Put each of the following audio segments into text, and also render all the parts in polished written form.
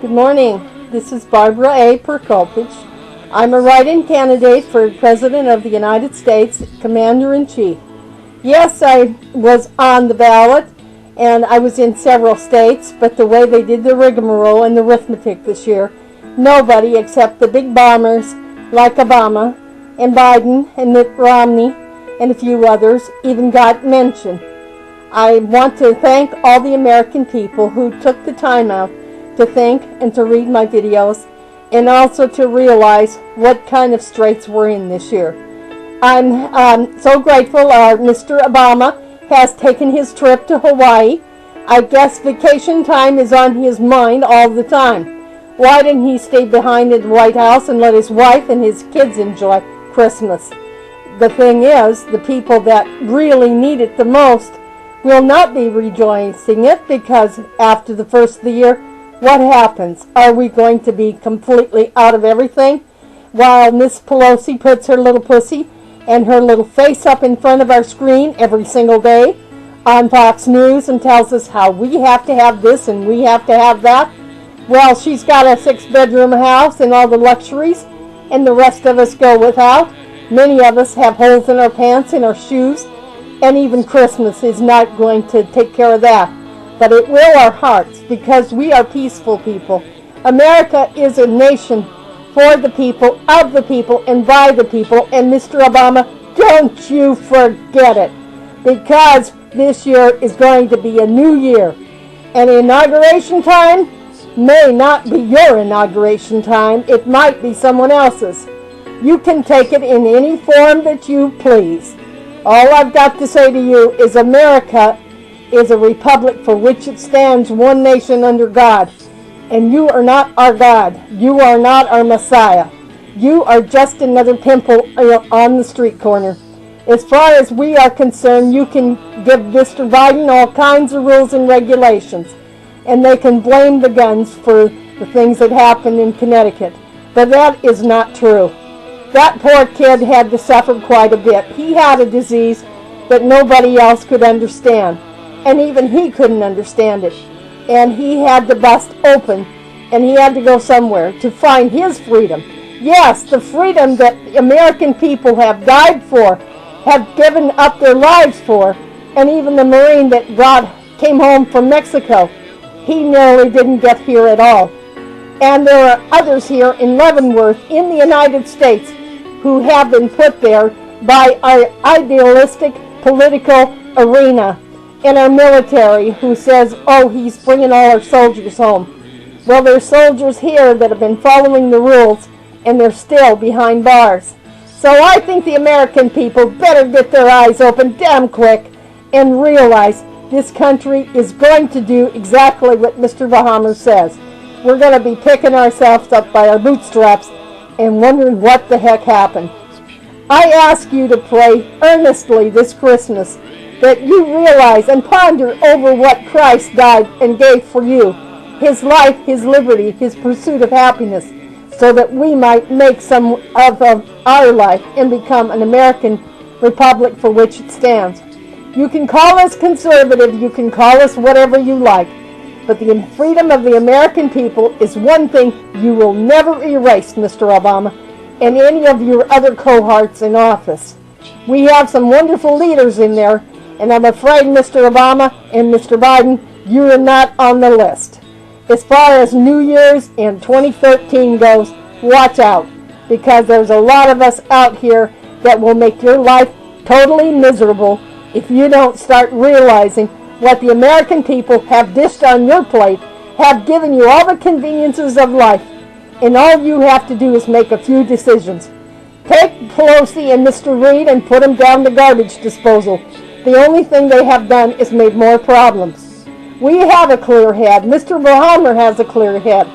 Good morning. This is Barbara A. Prokopich. I'm a write-in candidate for President of the United States, Commander-in-Chief. Yes, I was on the ballot, and I was in several states, but the way they did the rigmarole and the arithmetic this year, nobody except the big bombers like Obama and Biden and Mitt Romney and a few others even got mentioned. I want to thank all the American people who took the time out to think and to read my videos, and also to realize what kind of straits we're in this year. I'm so grateful Mr. Obama has taken his trip to Hawaii. I guess vacation time is on his mind all the time. Why didn't he stay behind in the White House and let his wife and his kids enjoy Christmas? The thing is, the people that really need it the most will not be rejoicing it, because after the first of the year, what happens? Are we going to be completely out of everything? While Miss Pelosi puts her little pussy and her little face up in front of our screen every single day on Fox News and tells us how we have to have this and we have to have that. Well, she's got a 6-bedroom house and all the luxuries, and the rest of us go without. Many of us have holes in our pants, in our shoes, and even Christmas is not going to take care of that. But it will our hearts, because we are peaceful people. America is a nation for the people, of the people, and by the people. And Mr. Obama, don't you forget it, because this year is going to be a new year. And inauguration time may not be your inauguration time. It might be someone else's. You can take it in any form that you please. All I've got to say to you is America is a republic for which it stands, one nation under God. And you are not our God. You are not our Messiah. You are just another pimple on the street corner. As far as we are concerned, you can give Mr. Biden all kinds of rules and regulations, and they can blame the guns for the things that happened in Connecticut. But that is not true. That poor kid had to suffer quite a bit. He had a disease that nobody else could understand. And even he couldn't understand it. And he had to bust open, and he had to go somewhere to find his freedom. Yes, the freedom that the American people have died for, have given up their lives for. And even the Marine that came home from Mexico, he nearly didn't get here at all. And there are others here in Leavenworth, in the United States, who have been put there by our idealistic political arena and our military, who says, oh, he's bringing all our soldiers home. Well, there's soldiers here that have been following the rules, and they're still behind bars. So I think the American people better get their eyes open damn quick and realize this country is going to do exactly what Mr. Bahama says. We're going to be picking ourselves up by our bootstraps and wondering what the heck happened. I ask you to pray earnestly this Christmas that you realize and ponder over what Christ died and gave for you, his life, his liberty, his pursuit of happiness, so that we might make some of our life and become an American republic for which it stands. You can call us conservative, you can call us whatever you like, but the freedom of the American people is one thing you will never erase, Mr. Obama, and any of your other cohorts in office. We have some wonderful leaders in there, and I'm afraid, Mr. Obama and Mr. Biden, you are not on the list. As far as New Year's and 2013 goes, watch out, because there's a lot of us out here that will make your life totally miserable if you don't start realizing what the American people have dished on your plate, have given you all the conveniences of life, and all you have to do is make a few decisions. Take Pelosi and Mr. Reid and put them down the garbage disposal. The only thing they have done is made more problems. We have a clear head. Mr. Bahama has a clear head.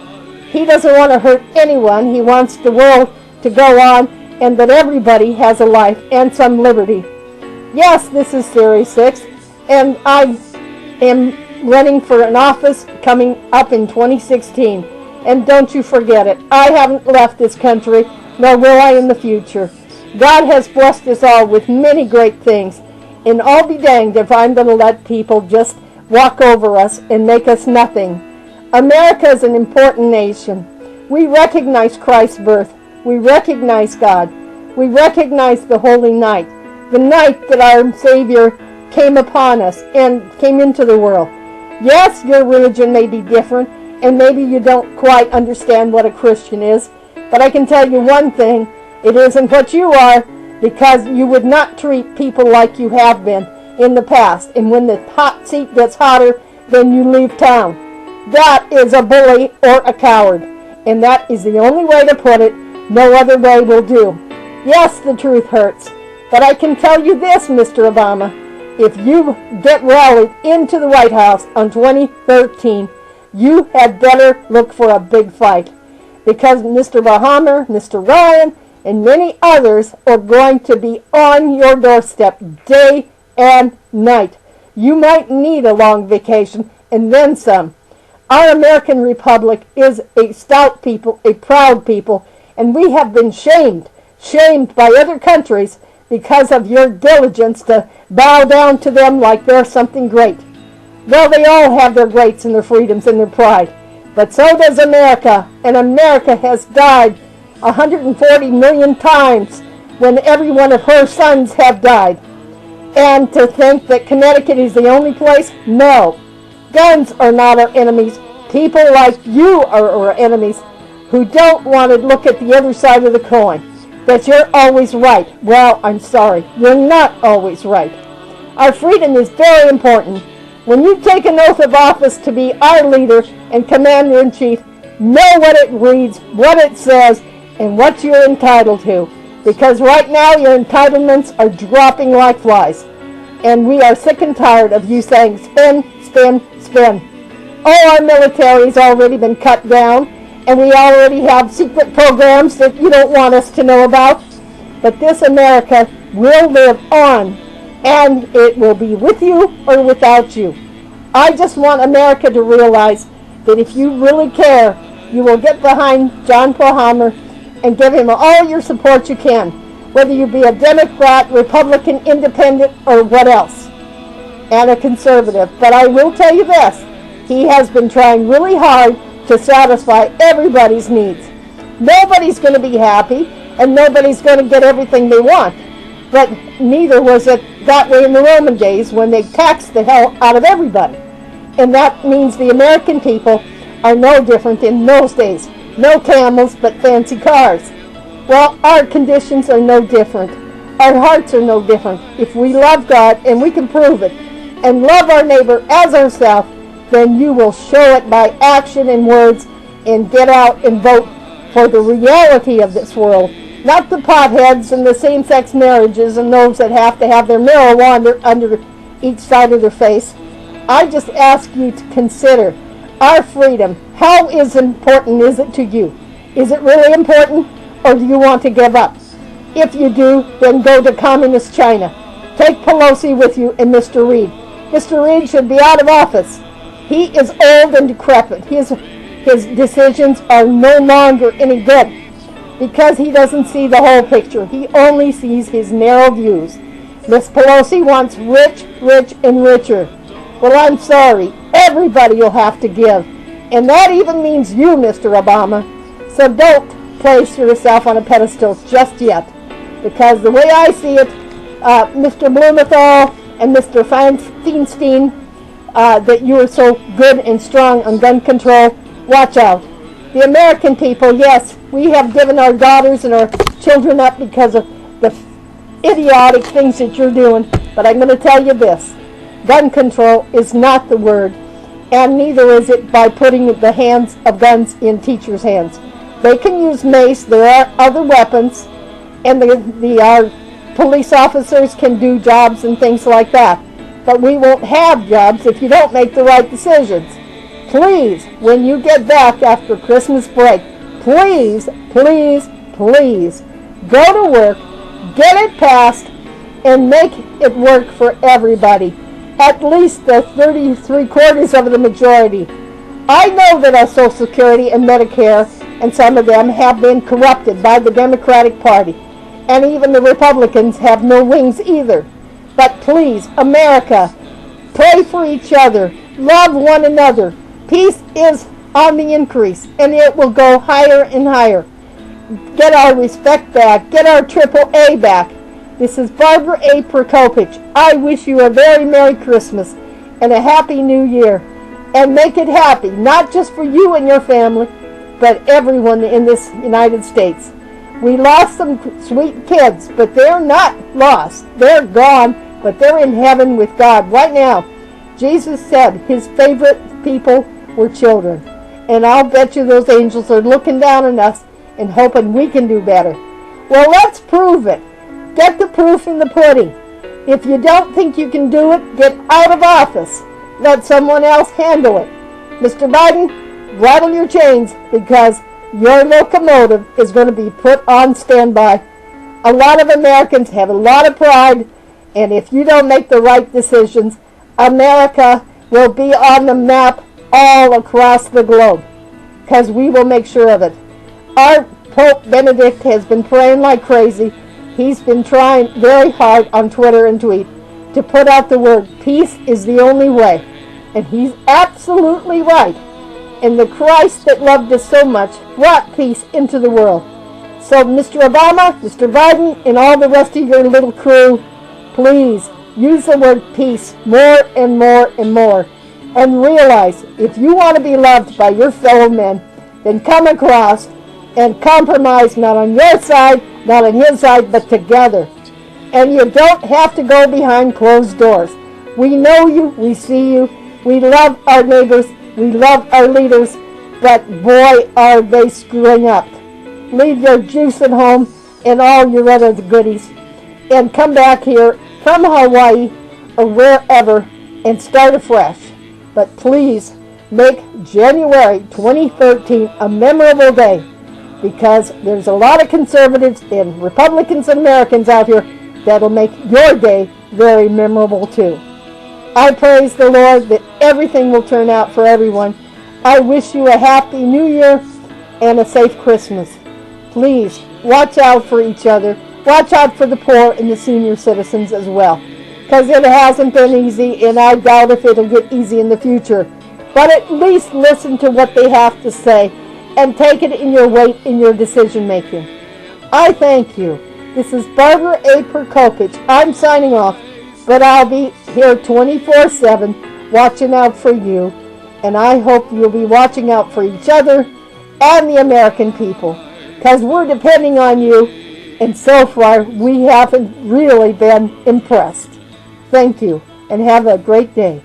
He doesn't want to hurt anyone. He wants the world to go on and that everybody has a life and some liberty. Yes, this is Series 6, and I am running for an office coming up in 2016. And don't you forget it, I haven't left this country, nor will I in the future. God has blessed us all with many great things, and I'll be danged if I'm going to let people just walk over us and make us nothing. America is an important nation. We recognize Christ's birth. We recognize God. We recognize the holy night, the night that our Savior came upon us and came into the world. Yes, your religion may be different, and maybe you don't quite understand what a Christian is, but I can tell you one thing, it isn't what you are, because you would not treat people like you have been in the past, and when the hot seat gets hotter, then you leave town. That is a bully or a coward, and that is the only way to put it. No other way will do. Yes, the truth hurts, but I can tell you this, Mr. Obama, if you get rallied into the White House on 2013, you had better look for a big fight, because Mr. Bahamer, Mr. Ryan, and many others are going to be on your doorstep day and night. You might need a long vacation and then some. Our American Republic is a stout people, a proud people, and we have been shamed by other countries because of your diligence to bow down to them like they're something great. Well, they all have their greats and their freedoms and their pride, but so does America, and America has died 140 million times when every one of her sons have died. And to think that Connecticut is the only place? No. Guns are not our enemies. People like you are our enemies who don't want to look at the other side of the coin. That you're always right. Well, I'm sorry. You're not always right. Our freedom is very important. When you take an oath of office to be our leader and commander-in-chief, know what it reads, what it says, and what you're entitled to. Because right now your entitlements are dropping like flies. And we are sick and tired of you saying spin, spin, spin. All our military's already been cut down, and we already have secret programs that you don't want us to know about. But this America will live on, and it will be with you or without you. I just want America to realize that if you really care, you will get behind John Bahamer and give him all your support you can, whether you be a Democrat, Republican, Independent, or what else, and a conservative. But I will tell you this, he has been trying really hard to satisfy everybody's needs. Nobody's going to be happy, and nobody's going to get everything they want. But neither was it that way in the Roman days when they taxed the hell out of everybody. And that means the American people are no different in those days. No camels, but fancy cars. Well, our conditions are no different. Our hearts are no different. If we love God, and we can prove it, and love our neighbor as ourselves, then you will show it by action and words, and get out and vote for the reality of this world. Not the potheads and the same-sex marriages and those that have to have their marijuana under each side of their face. I just ask you to consider our freedom. How important is it to you? Is it really important, or do you want to give up? If you do, then go to communist China. Take Pelosi with you and Mr. Reid. Mr. Reid should be out of office. He is old and decrepit. His decisions are no longer any good because he doesn't see the whole picture. He only sees his narrow views. Miss Pelosi wants rich, rich, and richer. Well, I'm sorry. Everybody will have to give. And that even means you, Mr. Obama. So don't place yourself on a pedestal just yet. Because the way I see it, Mr. Blumenthal and Mr. Feinstein, that you are so good and strong on gun control, watch out. The American people, yes, we have given our daughters and our children up because of the idiotic things that you're doing. But I'm going to tell you this. Gun control is not the word, and neither is it by putting the hands of guns in teachers' hands. They can use mace, there are other weapons, and our police officers can do jobs and things like that. But we won't have jobs if you don't make the right decisions. Please, when you get back after Christmas break, please, please, please, go to work, get it passed, and make it work for everybody. At least the 33/4 of the majority. I know that our Social Security and Medicare and some of them have been corrupted by the Democratic Party. And even the Republicans have no wings either. But please, America, pray for each other. Love one another. Peace is on the increase, and it will go higher and higher. Get our respect back. Get our AAA back. This is Barbara A. Prokopich. I wish you a very Merry Christmas and a Happy New Year. And make it happy, not just for you and your family, but everyone in this United States. We lost some sweet kids, but they're not lost. They're gone, but they're in heaven with God right now. Jesus said his favorite people were children. And I'll bet you those angels are looking down on us and hoping we can do better. Well, let's prove it. Get the proof in the pudding. If you don't think you can do it, get out of office. Let someone else handle it. Mr. Biden, rattle your chains because your locomotive is going to be put on standby. A lot of Americans have a lot of pride, and if you don't make the right decisions, America will be on the map all across the globe, because we will make sure of it. Our Pope Benedict has been praying like crazy. He's been trying very hard on Twitter and tweet to put out the word peace is the only way. And he's absolutely right. And the Christ that loved us so much brought peace into the world. So Mr. Obama, Mr. Biden, and all the rest of your little crew, please use the word peace more and more and more. And realize if you want to be loved by your fellow men, then come across and compromise not on your side, not on his side, but together. And you don't have to go behind closed doors. We know you, we see you, we love our neighbors, we love our leaders, but boy, are they screwing up. Leave your juice at home and all your other goodies, and come back here from Hawaii or wherever and start afresh. But please make January 2013 a memorable day, because there's a lot of conservatives and Republicans and Americans out here that'll make your day very memorable too. I praise the Lord that everything will turn out for everyone. I wish you a happy New Year and a safe Christmas. Please watch out for each other. Watch out for the poor and the senior citizens as well, because it hasn't been easy, and I doubt if it'll get easy in the future. But at least listen to what they have to say and take it in your weight in your decision making. I thank you. This is Barbara A. Prokopich. I'm signing off, but I'll be here 24/7 watching out for you, and I hope you'll be watching out for each other and the American people, because we're depending on you, and so far we haven't really been impressed. Thank you, and have a great day.